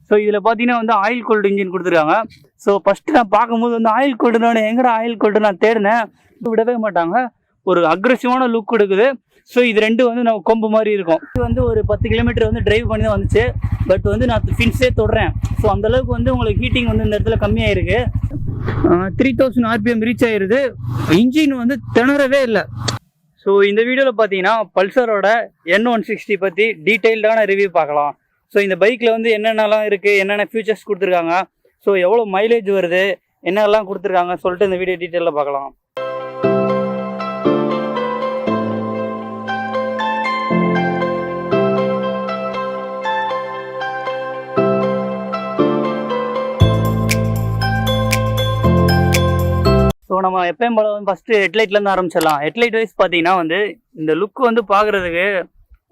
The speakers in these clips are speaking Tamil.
ஸோ இதில் பார்த்தீங்கன்னா வந்து ஆயில் கோல்டு இன்ஜின் கொடுத்துருக்காங்க. ஸோ ஃபஸ்ட்டு நான் பார்க்கும்போது வந்து ஆயில் கோல்டுனோட எங்கடா ஆயில் கோல்டு நான் தேடினேன், விடவே மாட்டாங்க. ஒரு அக்ரெசிவான லுக் கொடுக்குது. ஸோ இது ரெண்டு வந்து நம்ம கொம்பு மாதிரி இருக்கும். இது வந்து ஒரு 10 கிலோமீட்டர் வந்து டிரைவ் பண்ணி தான் வந்துச்சு. பட் வந்து நான் ஃபின்ஸே தொடுறேன். ஸோ அந்தளவுக்கு வந்து உங்களுக்கு ஹீட்டிங் வந்து இந்த இடத்துல கம்மியாக இருக்குது. 3000 RPM ரீச் ஆகிருது. இன்ஜின் வந்து திணறவே இல்லை. ஸோ இந்த வீடியோவில் பார்த்தீங்கன்னா பல்சரோட N160 பற்றி டீட்டெயில்டான ரிவ்யூ பார்க்கலாம். ஸோ இந்த பைக்கில் வந்து என்னென்னலாம் இருக்குது, என்னென்ன ஃபியூச்சர்ஸ் கொடுத்துருக்காங்க, ஸோ எவ்வளோ மைலேஜ் வருது, என்னெல்லாம் கொடுத்துருக்காங்க சொல்லிட்டு இந்த வீடியோ டீட்டெயிலில் பார்க்கலாம். ஸோ நம்ம எப்பயும் போல வந்து ஃபஸ்ட்டு ஹெட்லைட்லேருந்து ஆரம்பிச்சிடலாம். ஹெட்லைட் வைஸ் பார்த்தீங்கன்னா வந்து இந்த லுக் வந்து பார்க்குறதுக்கு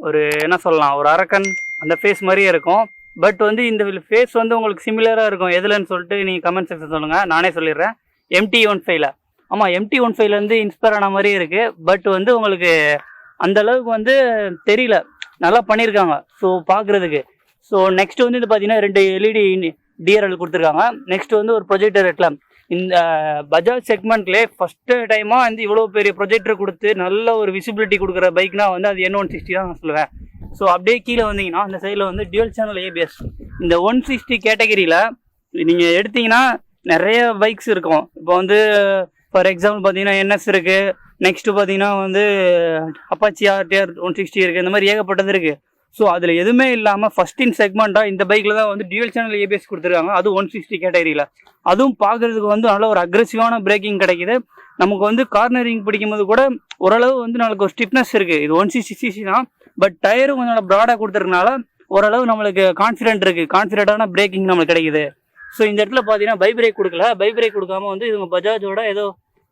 ஒரு என்ன சொல்லலாம், ஒரு அரக்கன் அந்த ஃபேஸ் மாதிரியே இருக்கும். பட் வந்து இந்த ஃபேஸ் வந்து உங்களுக்கு சிமிலராக இருக்கும். எதுலன்னு சொல்லிட்டு நீங்கள் கமெண்ட் செக்ஷன் சொல்லுங்கள், நானே சொல்லிடுறேன். MT-15 ஆமாம், MT-15 இன்ஸ்பயர் ஆன மாதிரியே இருக்குது. பட் வந்து உங்களுக்கு அந்தளவுக்கு வந்து தெரியல, நல்லா பண்ணியிருக்காங்க ஸோ பார்க்குறதுக்கு. ஸோ நெக்ஸ்ட் வந்து இது பார்த்தீங்கன்னா 2 LED DRL கொடுத்துருக்காங்க. நெக்ஸ்ட் வந்து ஒரு ப்ரொஜெக்டர் ரெக்லாம். இந்த பஜாஜ் செக்மெண்ட்லேயே ஃபஸ்ட்டு டைமாக வந்து இவ்வளோ பெரிய ப்ரொஜெக்டர் கொடுத்து நல்ல ஒரு விசிபிலிட்டி கொடுக்குற பைக்னா வந்து அது N160 தான் நான் சொல்லுவேன். ஸோ அப்படியே கீழே வந்தீங்கன்னா அந்த சைடில் வந்து டியூவல் சேனல் ABS. இந்த 160 கேட்டகரியில் நீங்கள் எடுத்திங்கன்னா நிறைய பைக்ஸ் இருக்கும். இப்போ வந்து ஃபார் எக்ஸாம்பிள் பார்த்தீங்கன்னா NS இருக்குது. நெக்ஸ்ட்டு பார்த்தீங்கன்னா வந்து அப்பாச்சி RTR 160 இருக்குது. இந்த மாதிரி ஏகப்பட்டது இருக்குது. ஸோ அதில் எதுவுமே இல்லாமல் ஃபஸ்ட் இன் செக்மெண்ட்டாக இந்த பைக்கில் தான் வந்து டியூவல் சேனல் ABS கொடுத்துருக்காங்க. அதுவும் 160 கேட்டகரியில். அதுவும் பார்க்குறதுக்கு வந்து நல்ல ஒரு அக்ரெசிவான பிரேக்கிங் கிடைக்கிது. நமக்கு வந்து கார்னரிங் பிடிக்கும்போது கூட ஓரளவு வந்து நம்மளுக்கு ஒரு ஸ்டிஃப்னஸ் இருக்குது. இது 160cc தான். பட் டயரும் கொஞ்சம் நல்லா ப்ராடாக கொடுத்துருக்கனால ஓரளவு நம்மளுக்கு கான்ஃபிடென்ட் இருக்குது, கான்ஃபிடென்ட்டான பிரேக்கிங் நம்மளுக்கு கிடைக்குது. ஸோ இந்த இடத்துல பார்த்தீங்கன்னா பை பிரேக் கொடுக்கல. பை பிரேக் கொடுக்காம வந்து இவங்க பஜாஜோட ஏதோ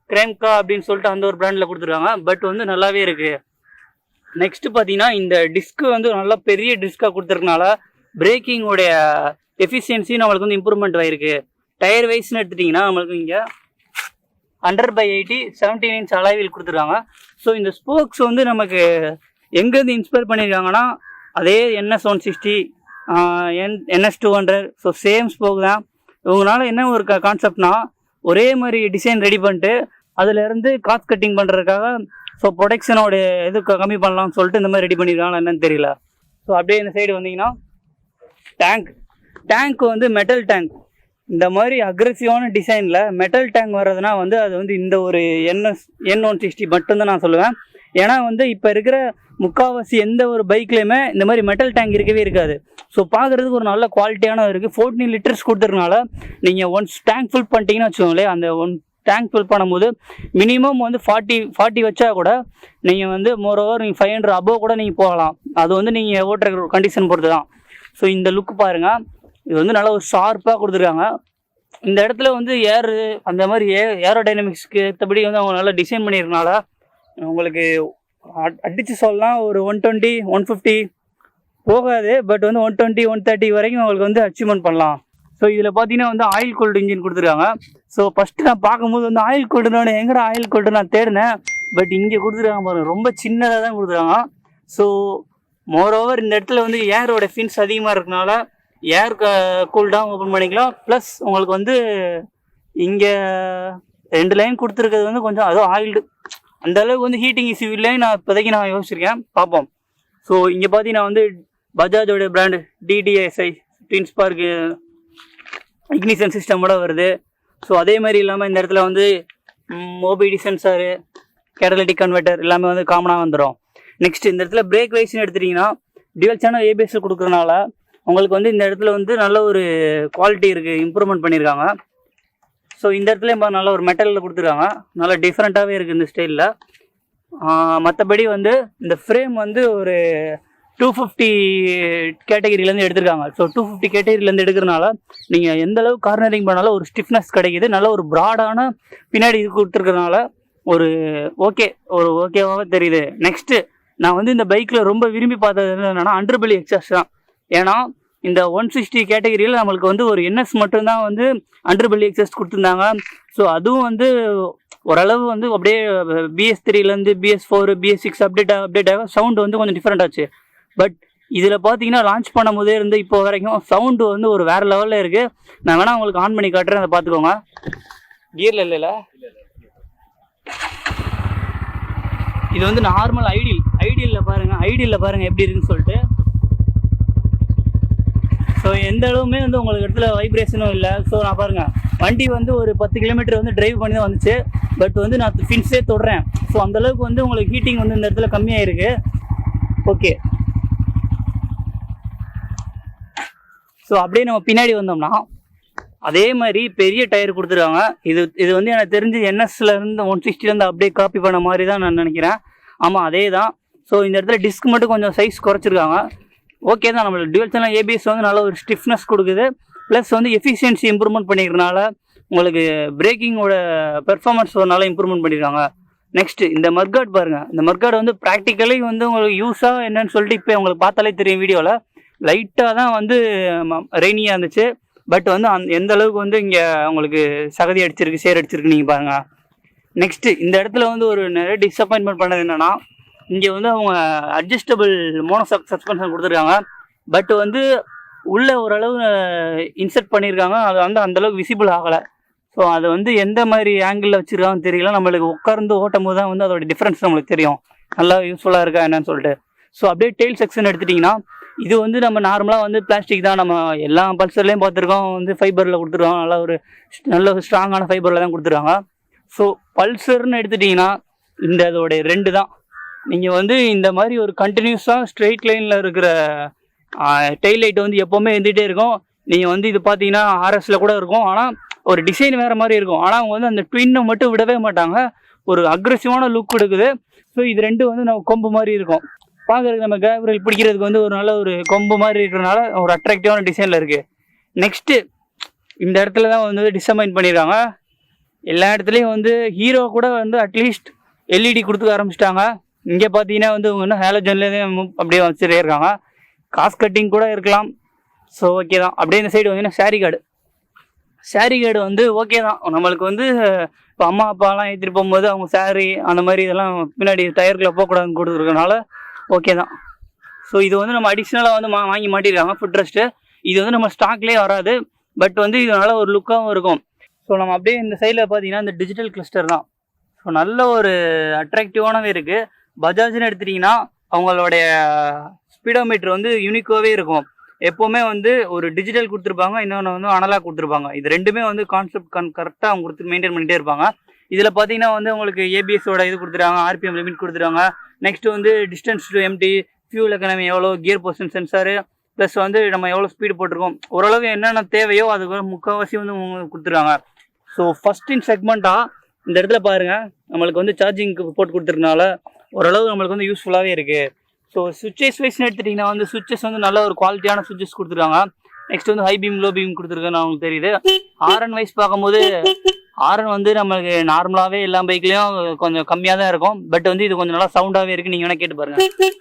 கிரேம்கா அப்படின்னு சொல்லிட்டு அந்த ஒரு பிராண்டில் கொடுத்துருக்காங்க. பட் வந்து நல்லாவே இருக்குது. நெக்ஸ்ட்டு பார்த்தீங்கன்னா இந்த டிஸ்க்கு வந்து நல்லா பெரிய டிஸ்காக கொடுத்துருக்கனால பிரேக்கிங்கோடைய எஃபிஷியன்சி நம்மளுக்கு வந்து இம்ப்ரூவ்மெண்ட் ஆகிருக்கு. டயர் வைஸ்ன்னு எடுத்துட்டிங்கன்னா நம்மளுக்கு இங்கே 100/80 17 inch அலாய்வில் கொடுத்துருக்காங்க. ஸோ இந்த ஸ்போக்ஸ் வந்து நமக்கு எங்கேருந்து இன்ஸ்பயர் பண்ணியிருக்காங்கன்னா அதே NS 160 NS 200. So same spoke தான். இவங்களால என்ன ஒரு கான்செப்ட்னா ஒரே மாதிரி டிசைன் ரெடி பண்ணிட்டு அதிலேருந்து காஸ்ட் கட்டிங் பண்ணுறதுக்காக ஸோ ப்ரொடக்ஷனோட இது கம்மி பண்ணலாம்னு சொல்லிட்டு இந்த மாதிரி ரெடி பண்ணியிருக்காங்களா என்னன்னு தெரியல. ஸோ அப்படியே இந்த சைடு வந்தீங்கன்னா டேங்க் வந்து மெட்டல் டேங்க். இந்த மாதிரி அக்ரெசிவான டிசைனில் மெட்டல் டேங்க் வர்றதுனா வந்து அது வந்து இந்த ஒரு N160 மட்டும்தான் நான் சொல்லுவேன். ஏன்னா வந்து இப்போ இருக்கிற முக்கால்வாசி எந்த ஒரு பைக்லேயுமே இந்த மாதிரி மெட்டல் டேங்க் இருக்கவே இருக்காது. ஸோ பார்க்குறதுக்கு ஒரு நல்ல குவாலிட்டியான இருக்குது. 14 liters கொடுத்துருக்கனால நீங்கள் ஒன்ஸ் டேங்க் ஃபில் பண்ணிட்டீங்கன்னு வச்சுக்கோங்களேன், அந்த டேங்க் ஃபில் பண்ணும்போது மினிமம் வந்து 40 வச்சா கூட நீங்கள் வந்து மோரோவர் நீங்கள் 500 above கூட நீங்கள் போகலாம். அது வந்து நீங்கள் ஓட்டுற கண்டிஷன் பொறுத்து தான். ஸோ இந்த லுக்கு பாருங்கள், இது வந்து நல்லா ஒரு ஷார்ப்பாக கொடுத்துருக்காங்க. இந்த இடத்துல வந்து அந்த மாதிரி ஏரோடைனமிக்ஸ்க்கு ஏற்றபடி வந்து அவங்க நல்லா டிசைன் பண்ணியிருக்கனால உங்களுக்கு அடித்து சொல்லலாம் ஒரு 120 150 போகாது. பட் வந்து 120 130 வரைக்கும் உங்களுக்கு வந்து அச்சீவ்மெண்ட் பண்ணலாம். ஸோ இதில் பார்த்தீங்கன்னா வந்து ஆயில் கோல்டு இன்ஜின் கொடுத்துருக்காங்க. ஸோ ஃபஸ்ட்டு நான் பார்க்கும்போது வந்து ஆயில் கோல்டுனோட எங்கடா ஆயில் கோல்டு நான் தேடினேன். பட் இங்கே கொடுத்துருக்காங்க பாருங்கள், ரொம்ப சின்னதாக தான் கொடுத்துருக்காங்க. ஸோ மோரோவர் இந்த இடத்துல வந்து ஏரோட ஃபின்ஸ் அதிகமாக இருக்கனால ஏர் கூல்டாக ஓப்பன் பண்ணிக்கலாம். ப்ளஸ் உங்களுக்கு வந்து இங்கே 2 லைன் கொடுத்துருக்கிறது வந்து கொஞ்சம் அதுவும் ஆயில்டு அந்தளவுக்கு வந்து ஹீட்டிங் இஷ்யூ இல்லைன்னு நான் இப்போதைக்கு நான் யோசிச்சிருக்கேன், பார்ப்போம். ஸோ இங்கே பார்த்தீங்கன்னா வந்து பஜாஜோட brand DDSI twin spark ignition சிஸ்டமோட வருது. ஸோ அதே மாதிரி இல்லாமல் இந்த இடத்துல வந்து OBD சென்சாரு, கேட்டலிட்டிக் கன்வெர்ட்டர் எல்லாமே வந்து காமனாக வந்துடும். நெக்ஸ்ட் இந்த இடத்துல பிரேக் வைஸ்ன்னு எடுத்துட்டிங்கன்னா டியூவல் சேனல் ABS கொடுக்குறனால உங்களுக்கு வந்து இந்த இடத்துல வந்து நல்ல ஒரு குவாலிட்டி இருக்குது, இம்ப்ரூவ்மெண்ட் பண்ணியிருக்காங்க. ஸோ இந்த இடத்துல நல்ல ஒரு மெட்டலில் கொடுத்துருக்காங்க, நல்லா டிஃப்ரெண்ட்டாகவே இருக்குது இந்த ஸ்டைலில். மற்றபடி வந்து இந்த ஃப்ரேம் வந்து ஒரு 250 கேட்டகிரிலேருந்து எடுத்திருக்காங்க. ஸோ 250 கேட்டகிரிலேருந்து எடுக்கிறனால நீங்கள் எந்தளவு கார்னரிங் பண்ணாலும் ஒரு ஸ்டிஃப்னஸ் கிடைக்கிது. நல்ல ஒரு ப்ராடான பின்னாடி இது கொடுத்துருக்கறனால ஒரு ஓகேவாக தெரியுது. நெக்ஸ்ட்டு நான் வந்து இந்த பைக்கில் ரொம்ப விரும்பி பார்த்தது என்னென்னா அண்டர்பெல்லி எக்ஸாஸ்ட் தான். ஏன்னா இந்த 160 கேட்டகிரியில் நம்மளுக்கு வந்து ஒரு NS மட்டும்தான் வந்து அண்டர்பெல்லி எக்ஸாஸ்ட் கொடுத்துருந்தாங்க. ஸோ அதுவும் வந்து ஓரளவு வந்து அப்படியே BS3லேருந்து BS4 BS6 அப்டேட் ஆக சவுண்டு வந்து கொஞ்சம் டிஃப்ரெண்ட் ஆச்சு. பட் இதில் பார்த்தீங்கன்னா லான்ச் பண்ணும் போதே இருந்து இப்போ வரைக்கும் சவுண்டு வந்து ஒரு வேறு லெவலில் இருக்குது. நான் வேணால் உங்களுக்கு ஆன் பண்ணி காட்டுறேன், அதை பார்த்துக்கோங்க. கியரில் இல்லைல்ல, இது வந்து நார்மல் ஐடியலில் பாருங்கள் எப்படி இருக்குன்னு சொல்லிட்டு. ஸோ எந்த அளவுமே வந்து உங்களுக்கு இடத்துல வைப்ரேஷனும் இல்லை. ஸோ நான் பாருங்கள், வண்டி வந்து ஒரு 10 கிலோமீட்டர் வந்து டிரைவ் பண்ணி தான் வந்துச்சு. பட் வந்து நான் ஃபின்ஸே தொடுறேன். ஸோ அந்தளவுக்கு வந்து உங்களுக்கு ஹீட்டிங் வந்து இந்த இடத்துல கம்மியாக இருக்குது. ஓகே, ஸோ அப்படியே நம்ம பின்னாடி வந்தோம்னா அதே மாதிரி பெரிய டயர் கொடுத்துருக்காங்க. இது வந்து எனக்கு தெரிஞ்சு என்எஸ்லேருந்து 160 அப்படியே காப்பி பண்ண மாதிரி தான் நான் நினைக்கிறேன். ஆமாம், அதே தான். ஸோ இந்த இடத்துல டிஸ்க் மட்டும் கொஞ்சம் சைஸ் குறைச்சிருக்காங்க. ஓகே தான், நம்மளுக்கு டுவல் சேனல் ஏபிஎஸ் வந்து நல்ல ஒரு ஸ்டிஃப்னஸ் கொடுக்குது. ப்ளஸ் வந்து எஃபிஷியன்சி இம்ப்ரூவ்மெண்ட் பண்ணிக்கிறதுனால உங்களுக்கு பிரேக்கிங்கோட பெர்ஃபார்மன்ஸ் ஒரு நல்லா இம்ப்ரூவ்மெண்ட் பண்ணியிருக்காங்க. நெக்ஸ்ட்டு இந்த மர்காட் பாருங்கள். இந்த மர்காட் வந்து ப்ராக்டிக்கலி வந்து உங்களுக்கு யூஸாக என்னன்னு சொல்லிட்டு இப்போ உங்களுக்கு பார்த்தாலே தெரியும். வீடியோவில் லைட்டாக தான் வந்து ரெய்னியாக இருந்துச்சு. பட் வந்து எந்த அளவுக்கு வந்து இங்கே உங்களுக்கு சகதி அடிச்சிருக்கு, சேர் அடிச்சிருக்கு நீங்கள் பாருங்கள். நெக்ஸ்ட்டு இந்த இடத்துல வந்து ஒரு நிறைய டிசப்பாயின்மெண்ட் பண்ணது என்னென்னா, இங்கே வந்து அவங்க அட்ஜஸ்டபிள் மோனோசாக் சஸ்பென்ஷன் கொடுத்துருக்காங்க. பட் வந்து உள்ளே ஓரளவு இன்செர்ட் பண்ணியிருக்காங்க. அது வந்து அந்தளவுக்கு விசிபிள் ஆகலை. ஸோ அது வந்து எந்த மாதிரி ஆங்கிளில் வச்சுருக்காங்கன்னு தெரியல. நம்மளுக்கு உட்கார்ந்து ஓட்டும் போது தான் வந்து அதோட டிஃப்ரென்ஸ் நம்மளுக்கு தெரியும், நல்லா யூஸ்ஃபுல்லாக இருக்கா என்னன்னு சொல்லிட்டு. ஸோ அப்படியே டெயில் செக்ஷன் எடுத்துட்டிங்கன்னா, இது வந்து நம்ம நார்மலாக வந்து பிளாஸ்டிக் தான். நம்ம எல்லா பல்சர்லேயும் பார்த்துருக்கோம், வந்து ஃபைபரில் கொடுத்துருக்காங்க. நல்ல ஒரு ஸ்ட்ராங்கான ஃபைபரில் தான் கொடுத்துருக்காங்க. ஸோ பல்சர்னு எடுத்துட்டிங்கன்னா இந்த அதோடைய 2 தான். நீங்கள் வந்து இந்த மாதிரி ஒரு கண்டினியூஸாக ஸ்ட்ரெயிட் லைனில் இருக்கிற டெய்ல் லைட் வந்து எப்போவுமே இருந்துகிட்டே இருக்கும். நீங்கள் வந்து இது பார்த்தீங்கன்னா ஆர்எஸில் கூட இருக்கும், ஆனால் ஒரு டிசைன் வேறு மாதிரி இருக்கும். ஆனால் அவங்க வந்து அந்த ட்வின்னை மட்டும் விடவே மாட்டாங்க, ஒரு அக்ரெசிவான லுக் கொடுக்குது. ஸோ இது 2 வந்து நம்ம கொம்பு மாதிரி இருக்கும். பார்க்குறதுக்கு நம்ம கேப்ரியல் பிடிக்கிறதுக்கு வந்து ஒரு நல்ல ஒரு கொம்பு மாதிரி இருக்கிறதுனால ஒரு அட்ராக்டிவான டிசைனில் இருக்குது. நெக்ஸ்ட்டு இந்த இடத்துல தான் வந்து டிசப்பாயின்ட் பண்ணியிருக்காங்க. எல்லா இடத்துலையும் வந்து ஹீரோ கூட வந்து அட்லீஸ்ட் எல்இடி கொடுத்துக்க ஆரம்பிச்சிட்டாங்க. இங்கே பார்த்தீங்கன்னா வந்து அவங்க இன்னும் ஹேலோஜன்லேயே அப்படியே வச்சுட்டே இருக்காங்க. காஸ்ட் கட்டிங் கூட இருக்கலாம். ஸோ ஓகே தான். அப்படியே இந்த சைடு வந்தீங்கன்னா சாரி கார்டு வந்து ஓகே தான். நம்மளுக்கு வந்து இப்போ அம்மா அப்பாலாம் ஏற்றிட்டு போகும்போது அவங்க சாரி அந்த மாதிரி இதெல்லாம் பின்னாடி டயர்களை போகக்கூடாதுன்னு கொடுத்துருக்கனால ஓகே தான். ஸோ இது வந்து நம்ம அடிஷ்னலாக வந்து வாங்கி மாட்டிருக்காங்க ஃபுட் ரெஸ்ட்டு. இது வந்து நம்ம ஸ்டாக்லேயே வராது. பட் வந்து இது நல்ல ஒரு லுக்காகவும் இருக்கும். ஸோ நம்ம அப்படியே இந்த சைடில் பார்த்தீங்கன்னா இந்த டிஜிட்டல் கிளஸ்டர் தான். ஸோ நல்ல ஒரு அட்ராக்டிவானவே இருக்குது. பஜாஜ்னு எடுத்துட்டிங்கன்னா அவங்களுடைய ஸ்பீடோமீட்டர் வந்து யூனிக்காகவே இருக்கும். எப்போவுமே வந்து ஒரு டிஜிட்டல் கொடுத்துருப்பாங்க, இன்னொன்று வந்து அனலாக் கொடுத்துருப்பாங்க. இது 2மே வந்து கான்செப்ட் கரெக்டாக அவங்க கொடுத்து மெயின்டைன் பண்ணிகிட்டே இருப்பாங்க. இதில் பார்த்தீங்கன்னா வந்து உங்களுக்கு ஏபிஎஸோட இது கொடுத்துருக்காங்க, ஆர்பிஎம் லிமிட் கொடுத்துருக்காங்க. நெக்ஸ்ட்டு வந்து distance to empty, fuel economy எவ்வளோ, கியர் பொசிஷன் சென்சாரு, ப்ளஸ் வந்து நம்ம எவ்வளோ ஸ்பீடு போட்டிருக்கோம், ஓரளவு என்னென்ன தேவையோ அதுக்கு முக்கால்வாசி வந்து கொடுத்துருக்காங்க. ஸோ ஃபஸ்ட் இன் செக்மெண்ட்டாக இந்த இடத்துல பாருங்கள், நம்மளுக்கு வந்து சார்ஜிங்க்கு போட்டு கொடுத்துருக்கனால ஓரளவு நம்மளுக்கு வந்து யூஸ்ஃபுல்லாகவே இருக்குது. ஸோ சுவிட்சஸ் வைஸ்னு எடுத்துட்டிங்கன்னா வந்து சுவிட்சஸ் வந்து நல்ல ஒரு குவாலிட்டியான சுவிட்சஸ் கொடுத்துருக்காங்க. நெக்ஸ்ட் வந்து ஹை பீம் லோ பீம் கொடுத்துருக்கேன்னு அவங்களுக்கு தெரியுது. ஆர்என் வைஸ் பார்க்கும்போது ஆர்என் வந்து நம்மளுக்கு நார்மலாகவே எல்லா பைக்லேயும் கொஞ்சம் கம்மியாக தான் இருக்கும். பட் வந்து இது கொஞ்சம் நல்லா சவுண்டாகவே இருக்குது, நீங்கள் வேணால் கேட்டு பாருங்கள்.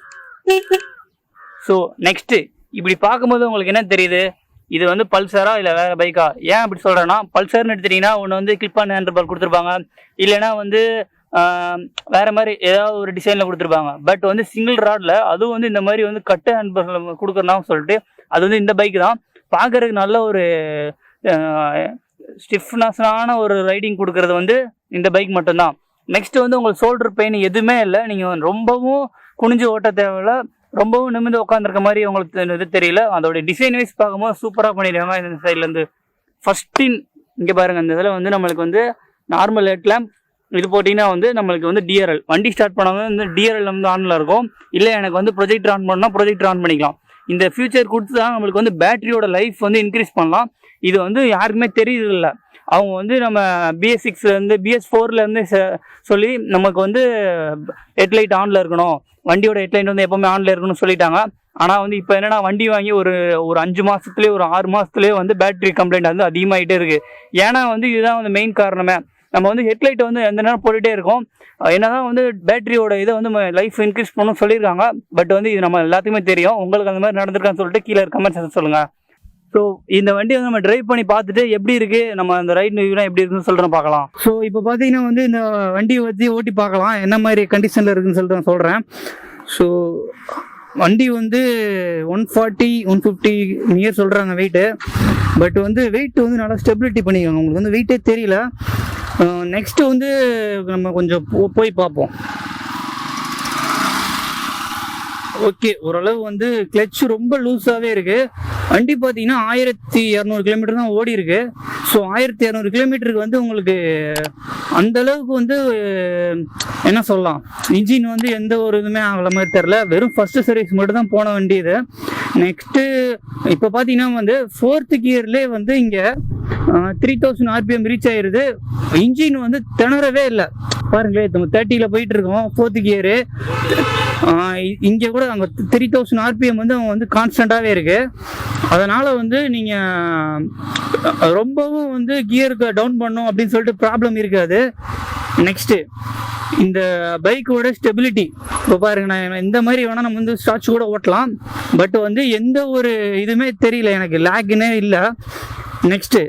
ஸோ நெக்ஸ்ட்டு இப்படி பார்க்கும்போது உங்களுக்கு என்ன தெரியுது, இது வந்து பல்சரா இல்லை வேறு பைக்கா? ஏன் அப்படி சொல்கிறேன்னா, பல்சர்னு எடுத்துட்டிங்கன்னா ஒன்று வந்து கிளிப் ஆன் ஹேண்டல் பார் கொடுத்துருப்பாங்க, இல்லைனா வந்து வேறு மாதிரி ஏதாவது ஒரு டிசைனில் கொடுத்துருப்பாங்க. பட் வந்து சிங்கிள் ராடில் அதுவும் வந்து இந்த மாதிரி வந்து கட்டு ஹேண்ட் பார் கொடுக்குறனா சொல்லிட்டு அது வந்து இந்த பைக்கு தான். பார்க்குறதுக்கு நல்ல ஒரு ஸ்டிஃப்னஸான ஒரு ரைடிங் கொடுக்குறது வந்து இந்த பைக் மட்டும்தான். நெக்ஸ்ட்டு வந்து உங்களுக்கு ஷோல்டர் பெயின் எதுவுமே இல்லை. நீங்கள் ரொம்பவும் குனிஞ்சு ஓட்ட தேவையில்ல, ரொம்பவும் நிமிர்ந்து உட்காந்துருக்க மாதிரி உங்களுக்கு இது தெரியல. அதோடைய டிசைன் வைஸ் பார்க்கும்போது சூப்பராக பண்ணிடுவாங்க. இந்த சைட்லேருந்து ஃபஸ்ட்டின் இங்கே பாருங்கள், இந்த இதில் வந்து நம்மளுக்கு வந்து நார்மல் ஹெட் லேம்ப் இது போட்டிங்கன்னா வந்து நம்மளுக்கு வந்து டிஆர்எல் வண்டி ஸ்டார்ட் பண்ணாமல் வந்து டிஆர்எல் வந்து ஆனில் இருக்கும். இல்லை எனக்கு வந்து ப்ரொஜெக்டர் ஆன் பண்ணால் ப்ரொஜெக்டர் ஆன் பண்ணிக்கலாம். இந்த ஃபியூச்சர் கொடுத்து தான் நம்மளுக்கு வந்து பேட்டரியோட லைஃப் வந்து இன்க்ரீஸ் பண்ணலாம். இது வந்து யாருக்குமே தெரியுதில்ல. அவங்க வந்து நம்ம BS6லேருந்து BS4லேருந்து சொல்லி நமக்கு வந்து ஹெட்லைட் ஆனில் இருக்கணும், வண்டியோட ஹெட்லைட் வந்து எப்போவுமே ஆனில் இருக்கணும்னு சொல்லிட்டாங்க. ஆனால் வந்து இப்போ என்னென்னா வண்டி வாங்கி ஒரு 5 மாதத்துலேயே ஒரு 6 மாதத்துலேயே வந்து பேட்டரி கம்ப்ளைண்ட் வந்து அதிகமாகிட்டே இருக்குது. ஏன்னா வந்து இதுதான் வந்து மெயின் காரணமே. நம்ம வந்து ஹெட்லைட் வந்து எந்த நேரம் போட்டுகிட்டே இருக்கோம். என்னதான் வந்து பேட்டரியோட இதை வந்து லைஃப் இன்க்ரீஸ் பண்ணணும்னு சொல்லியிருக்காங்க. பட் வந்து இது நம்ம எல்லாத்துக்குமே தெரியும். உங்களுக்கு அந்த மாதிரி நடந்திருக்கான்னு சொல்லிட்டு கீழே கமெண்ட்ஸ் சொல்லுங்கள். ஸோ இந்த வண்டி வந்து நம்ம டிரைவ் பண்ணி பார்த்துட்டு எப்படி இருக்குது, நம்ம அந்த ரைட் நியூலாம் எப்படி இருக்குன்னு சொல்கிறேன் பார்க்கலாம். ஸோ இப்போ பார்த்தீங்கன்னா வந்து இந்த வண்டியை வச்சு ஓட்டி பார்க்கலாம் என்ன மாதிரி கண்டிஷனில் இருக்குதுன்னு சொல்லிட்டு நான் சொல்கிறேன். ஸோ வண்டி வந்து 140-150 நியர் சொல்கிறாங்க வெயிட்டு. பட் வந்து வெயிட் வந்து நல்லா ஸ்டெபிலிட்டி பண்ணிக்கோங்க, உங்களுக்கு வந்து வெயிட்டே தெரியல. நெக்ஸ்ட்டு வந்து நம்ம கொஞ்சம் போய் பார்ப்போம். ஓகே, ஓரளவு வந்து கிளச் ரொம்ப லூஸாகவே இருக்குது. வண்டி பார்த்தீங்கன்னா 1200 கிலோமீட்டர் தான் ஓடி இருக்கு. ஸோ 1200 கிலோமீட்டருக்கு வந்து உங்களுக்கு அந்தளவுக்கு வந்து என்ன சொல்லலாம், இன்ஜின் வந்து எந்த ஒரு இதுவுமே ஆகல மாதிரி தெரில. வெறும் ஃபஸ்ட்டு சர்வீஸ் மட்டும் தான் போன வண்டி இது. நெக்ஸ்ட்டு இப்போ பார்த்தீங்கன்னா வந்து 4th கியர்லேயே வந்து இங்கே 3000 RPM ரீச் ஆகிடுது. இன்ஜின் வந்து திணறவே இல்லை பாருங்களேன். நம்ம 30ல் போயிட்டு இருக்கோம் 4th கியரு. இங்கே கூட அங்கே 3000 RPM வந்து அவங்க வந்து கான்ஸ்டண்ட்டாகவே இருக்குது. அதனால் வந்து நீங்கள் ரொம்பவும் வந்து கியருக்கு டவுன் பண்ணோம் அப்படின்னு சொல்லிட்டு ப்ராப்ளம் இருக்காது. நெக்ஸ்ட்டு இந்த பைக்கோட ஸ்டெபிலிட்டி இப்போ பாருங்க, நான் இந்த மாதிரி வேணால் நம்ம வந்து ஸ்டார்ச் கூட ஓட்டலாம். பட் வந்து எந்த ஒரு இதுவுமே தெரியல, எனக்கு லேக்குன்னே இல்லை. நெக்ஸ்ட்டு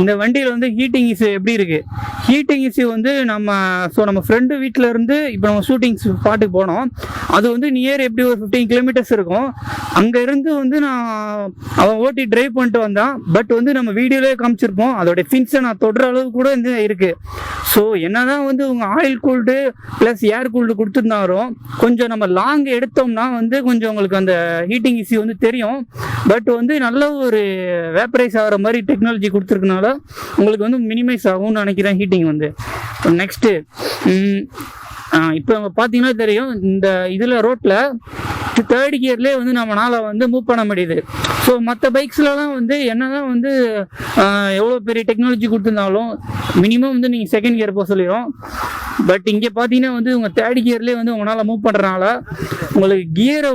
இந்த வண்டியில் வந்து ஹீட்டிங் இஷ்யூ எப்படி இருக்குது? ஹீட்டிங் இஷ்யூ வந்து நம்ம ஃப்ரெண்டு வீட்டில் இருந்து இப்போ நம்ம ஷூட்டிங் ஸ்பாட்டுக்கு போனோம். அது வந்து நியர் எப்படி ஒரு 15 கிலோமீட்டர்ஸ் இருக்கும். அங்கேருந்து வந்து அவன் ஓட்டி ட்ரைவ் பண்ணிட்டு வந்தான். பட் வந்து நம்ம வீடியோலேயே காமிச்சிருப்போம், அதோடைய ஃபின்ஸை நான் தொடுற அளவு கூட வந்து இருக்குது. ஸோ என்ன தான் வந்து உங்கள் oil cooled plus air cooled கொடுத்துருந்தாலும் கொஞ்சம் நம்ம லாங் எடுத்தோம்னா வந்து கொஞ்சம் உங்களுக்கு அந்த ஹீட்டிங் இஷ்யூ வந்து தெரியும். பட் வந்து நல்ல ஒரு வேப்பரைஸ் ஆகிற மாதிரி டெக்னாலஜி கொடுத்துருக்கனால உங்களுக்கு வந்து மினிமைஸ் ஆகும்னு நினைக்கிறேன் ஹீட்டிங் வந்து. நெக்ஸ்ட்டு இப்போ பார்த்தீங்கன்னா தெரியும், இந்த இதில் ரோட்டில் 3rd கியர்லேயே வந்து நம்மளால் வந்து மூவ் பண்ண முடியுது. ஸோ மற்ற பைக்ஸ்லலாம் வந்து என்ன தான் வந்து எவ்வளோ பெரிய டெக்னாலஜி கொடுத்துருந்தாலும் மினிமம் வந்து நீங்கள் 2nd கியர் போக சொல்லிடும். பட் இங்கே பார்த்தீங்கன்னா வந்து உங்கள் 3rd கியர்லேயே வந்து உங்களால் மூவ் பண்ணுறதுனால உங்களுக்கு கியரை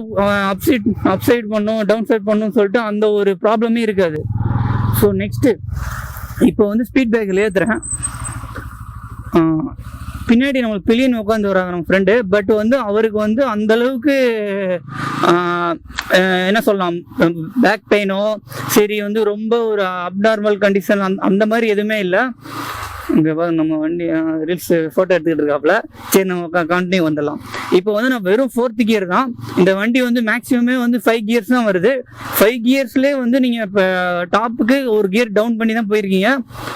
அப்சைட் பண்ணும் டவுன் சைட் பண்ணுன்னு சொல்லிட்டு அந்த ஒரு ப்ராப்ளமே இருக்காது. ஸோ நெக்ஸ்ட்டு இப்போ வந்து ஸ்பீட் பிரேக்கில் ஏற்றுறேன். பின்னாடி நம்மளுக்கு பில்லியன் உட்காந்து வராங்க நம்ம ஃப்ரெண்டு. பட் வந்து அவருக்கு வந்து அந்தளவுக்கு என்ன சொல்லலாம், பேக் பெயினோ சரி வந்து ரொம்ப ஒரு அப்நார்மல் கண்டிஷன் அந்த மாதிரி எதுவுமே இல்லை. இங்கே நம்ம வண்டி ரீல்ஸ் ஃபோட்டோ எடுத்துக்கிட்டு இருக்காப்புல. சரி, நம்ம கண்டினியூ வந்துடலாம். இப்போ வந்து நான் வெறும் 4th கியர் தான். இந்த வண்டி வந்து மேக்ஸிமமே வந்து 5 கியர்ஸ் தான் வருது. 5 கியர்ஸ்லேயே வந்து நீங்கள் இப்போ டாப்புக்கு ஒரு கியர் டவுன் பண்ணி தான் போயிருக்கீங்க.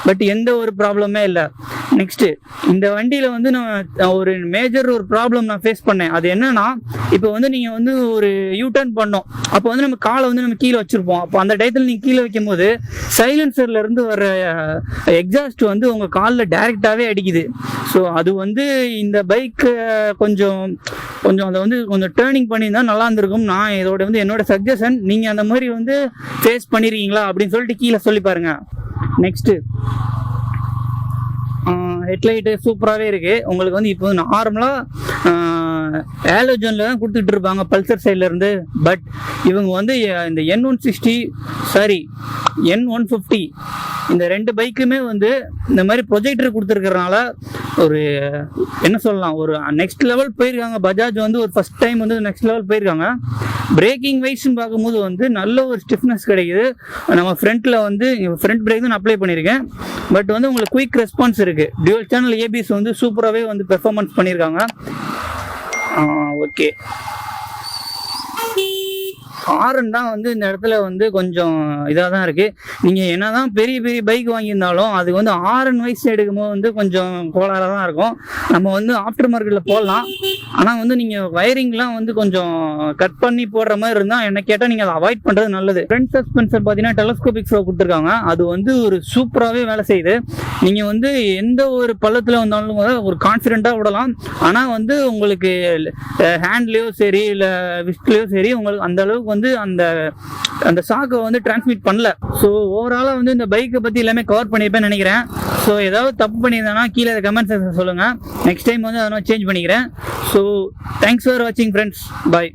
பட் எந்த ஒரு ப்ராப்ளமே இல்லை. நெக்ஸ்ட்டு இந்த வண்டியில் வந்து நான் ஒரு மேஜர் ஒரு ப்ராப்ளம் நான் ஃபேஸ் பண்ணேன். அது என்னன்னா, இப்போ வந்து நீங்கள் வந்து ஒரு யூடர்ன் பண்ணோம், அப்போ வந்து நம்ம காலை வந்து நம்ம கீழே வச்சுருப்போம். அப்போ அந்த டயத்தில் நீங்கள் கீழே வைக்கும் போது சைலன்சர்லேருந்து வர எக்ஸாஸ்ட் வந்து உங்கள் காலில் டைரெக்டாகவே அடிக்குது. ஸோ அது வந்து இந்த பைக்கு கொஞ்சம் அதை வந்து கொஞ்சம் டேர்னிங் பண்ணியிருந்தால் நல்லா இருந்திருக்கும். நான் இதோட வந்து என்னோட சஜஷன். நீங்கள் அந்த மாதிரி வந்து ஃபேஸ் பண்ணியிருக்கீங்களா அப்படின்னு சொல்லிட்டு கீழே சொல்லி பாருங்கள். நெக்ஸ்ட்டு ஹெட்லைட்டு சூப்பராகவே இருக்குது. உங்களுக்கு வந்து இப்போ நார்மலாக ஆலோஜனில் தான் கொடுத்துட்டு இருப்பாங்க பல்சர் சைட்லேருந்து. பட் இவங்க வந்து இந்த N150 இந்த 2 பைக்குமே வந்து இந்த மாதிரி ப்ரொஜெக்டர் கொடுத்துருக்கறனால ஒரு என்ன சொல்லலாம், ஒரு நெக்ஸ்ட் லெவல் போயிருக்காங்க. பஜாஜ் வந்து ஒரு ஃபஸ்ட் டைம் வந்து நெக்ஸ்ட் லெவல் போயிருக்காங்க. பிரேக்கிங் வைஸ்ன்னு பார்க்கும்போது வந்து நல்ல ஒரு ஸ்டிஃப்னஸ் கிடைக்குது. நம்ம ஃப்ரண்ட்டில் வந்து ஃப்ரண்ட் பிரேக் தான் நான் அப்ளை பண்ணியிருக்கேன். பட் வந்து உங்களுக்கு குயிக் ரெஸ்பான்ஸ் இருக்குது. டியூவல் சேனல் ஏபிஎஸ் வந்து சூப்பராகவே வந்து பெர்ஃபார்மன்ஸ் பண்ணியிருக்காங்க. ஓகே, ஹாரன் தான் வந்து இந்த இடத்துல வந்து கொஞ்சம் இதாக தான் இருக்குது. நீங்கள் என்ன தான் பெரிய பெரிய பைக் வாங்கியிருந்தாலும் அது வந்து ஹாரன் வைஸ் எடுக்கும்போது வந்து கொஞ்சம் கோளாறாக தான் இருக்கும். நம்ம வந்து ஆஃப்டர் மார்க்கெட்டில் போடலாம். ஆனால் வந்து நீங்கள் வயரிங்லாம் வந்து கொஞ்சம் கட் பண்ணி போடுற மாதிரி இருந்தால் என்ன கேட்டால் நீங்கள் அதை அவாய்ட் பண்ணுறது நல்லது. ஃப்ரண்ட் சஸ்பென்சர் பார்த்தீங்கன்னா டெலஸ்கோபிக் ஃப்ளோ கொடுத்துருக்காங்க. அது வந்து ஒரு சூப்பராகவே வேலை செய்யுது. நீங்கள் வந்து எந்த ஒரு பள்ளத்தில் வந்தாலும் ஒரு கான்ஃபிடென்ட்டாக விடலாம். ஆனால் வந்து உங்களுக்கு ஹேண்ட்லேயோ சரி இல்லை விஸ்ட்லேயோ சரி உங்களுக்கு அந்த அளவுக்கு வந்து அந்த ஷாக்கை வந்து டிரான்ஸ்மிட் பண்ணல. ஸோ ஓவராலாக வந்து இந்த பைக்கை பற்றி எல்லாமே கவர் பண்ணியிருப்பேன்னு நினைக்கிறேன். ஸோ ஏதாவது தப்பு பண்ணியிருந்தேன்னா கீழே கமெண்ட் செக்ஷன் சொல்லுங்கள். நெக்ஸ்ட் டைம் வந்து அதை நான் சேஞ்ச் பண்ணிக்கிறேன். ஸோ தேங்க்ஸ் ஃபார் வாட்சிங் ஃப்ரெண்ட்ஸ். பாய்.